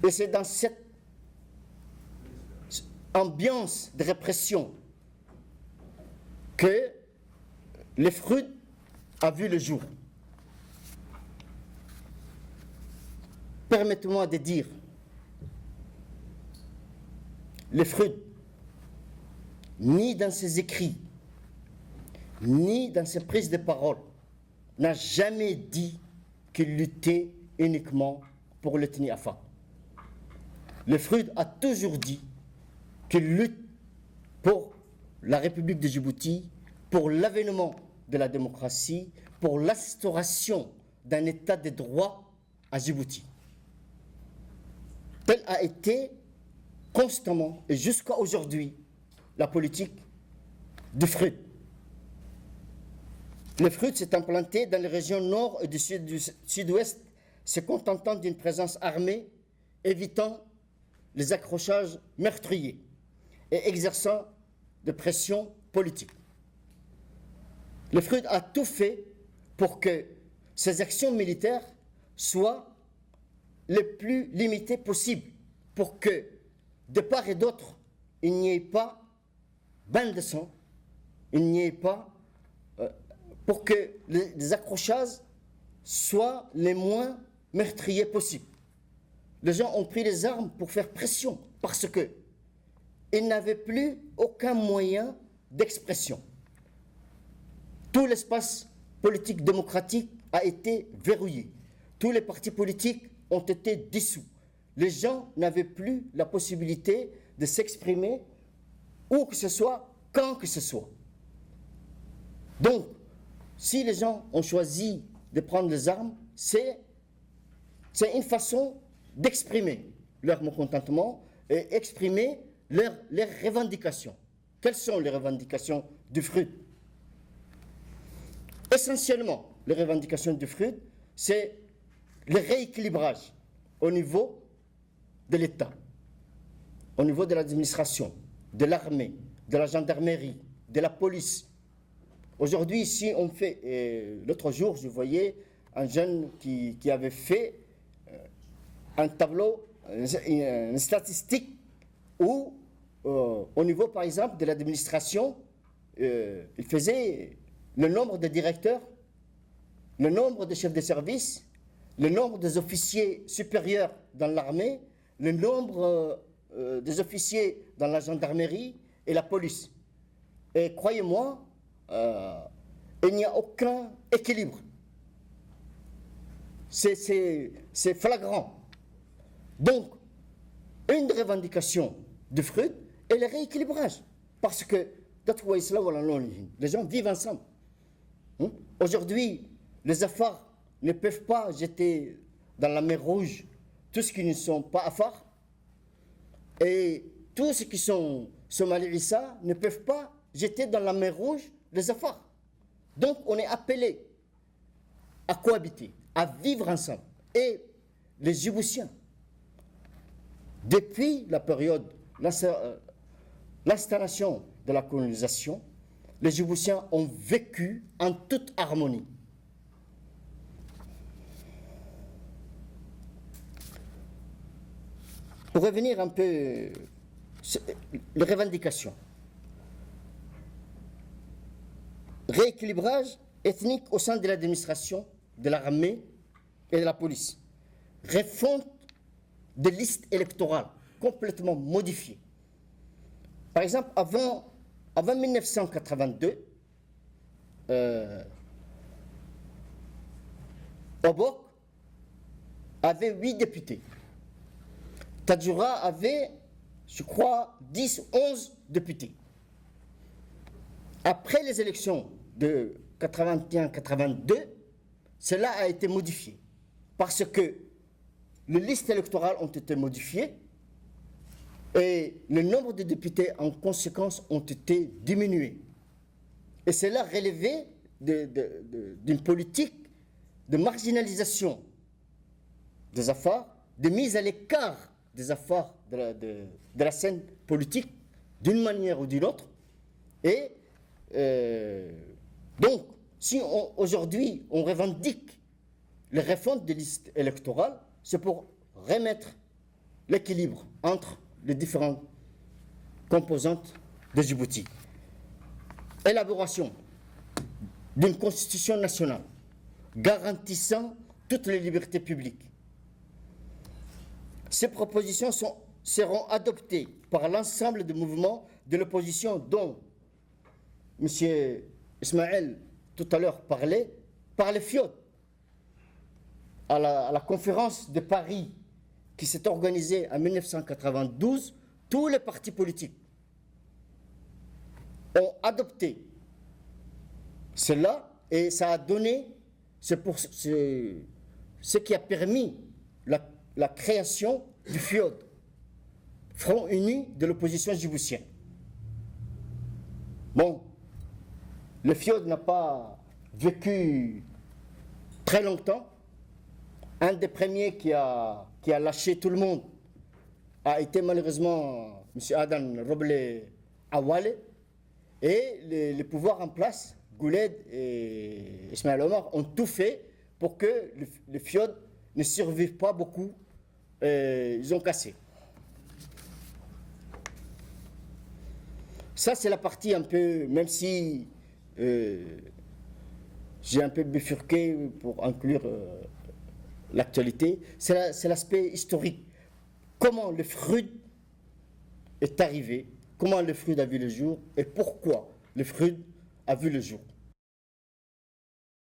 Et c'est dans cette ambiance de répression que le FRUD a vu le jour. Permettez-moi de dire, le FRUD, ni dans ses écrits, ni dans ses prises de parole, n'a jamais dit qu'il luttait uniquement pour l'ethnie Afar. Le FRUD a toujours dit qu'il lutte pour la République de Djibouti, pour l'avènement de la démocratie, pour l'instauration d'un état de droit à Djibouti. Telle a été constamment et jusqu'à aujourd'hui la politique du FRUD. Le FRUD s'est implanté dans les régions nord et du sud-ouest, se contentant d'une présence armée, évitant les accrochages meurtriers et exerçant de pression politique. Le FRUD a tout fait pour que ces actions militaires soient les plus limitées possibles, pour que, de part et d'autre, il n'y ait pas bain de sang, il n'y ait pas... pour que les accrochages soient les moins meurtriers possibles. Les gens ont pris les armes pour faire pression, parce qu'ils n'avaient plus aucun moyen d'expression. Tout l'espace politique démocratique a été verrouillé. Tous les partis politiques ont été dissous. Les gens n'avaient plus la possibilité de s'exprimer où que ce soit, quand que ce soit. Donc, si les gens ont choisi de prendre les armes, c'est une façon d'exprimer leur mécontentement et exprimer leurs revendications. Quelles sont les revendications du FRUD? Essentiellement, les revendications du FRUD, c'est le rééquilibrage au niveau de l'État, au niveau de l'administration, de l'armée, de la gendarmerie, de la police. Aujourd'hui, ici, on fait... l'autre jour, je voyais un jeune qui avait fait un tableau, une statistique où, au niveau, par exemple, de l'administration, il faisait le nombre de directeurs, le nombre de chefs de service, le nombre des officiers supérieurs dans l'armée, le nombre des officiers dans la gendarmerie et la police. Et croyez-moi, il n'y a aucun équilibre. C'est flagrant. Donc, une revendication du FRUD est le rééquilibrage. Parce que les gens vivent ensemble. Aujourd'hui, les Afars ne peuvent pas jeter dans la mer Rouge tous ceux qui ne sont pas Afars. Et tous ceux qui sont Somali-Issa ne peuvent pas jeter dans la mer Rouge les Afars. Donc, on est appelé à cohabiter, à vivre ensemble. Et les Djiboutiens, depuis la période, l'installation de la colonisation, les Djiboutiens ont vécu en toute harmonie. Pour revenir un peu sur les revendications. Rééquilibrage ethnique au sein de l'administration, de l'armée et de la police. Refonte des listes électorales complètement modifiées. Par exemple, avant 1982, Obok avait 8 députés. Tadjoura avait, je crois, 10, 11 députés. Après les élections de 81-82, cela a été modifié. Parce que les listes électorales ont été modifiées et le nombre de députés en conséquence ont été diminués. Et cela relevait d'une politique de marginalisation des Afars, de mise à l'écart des Afars de la scène politique d'une manière ou d'une autre. Et donc, si aujourd'hui on revendique les réformes des listes électorales, c'est pour remettre l'équilibre entre les différentes composantes de Djibouti. Élaboration d'une constitution nationale garantissant toutes les libertés publiques. Ces propositions seront adoptées par l'ensemble des mouvements de l'opposition dont M. Ismaël tout à l'heure parlait, par les FIOD. À la conférence de Paris qui s'est organisée en 1992, tous les partis politiques ont adopté cela et ça a donné, ce qui a permis la création du FIOD, Front Uni de l'opposition djiboutienne. Bon, le FIOD n'a pas vécu très longtemps. Un des premiers qui a lâché tout le monde a été malheureusement M. Adan Roble Awale. Et les pouvoirs en place, Gouled et Ismaël Omar, ont tout fait pour que le FIOD ne survive pas beaucoup. Ils ont cassé. Ça, c'est la partie un peu, même si j'ai un peu bifurqué pour inclure l'actualité, c'est l'aspect historique. Comment le FRUD est arrivé, comment le FRUD a vu le jour et pourquoi le FRUD a vu le jour.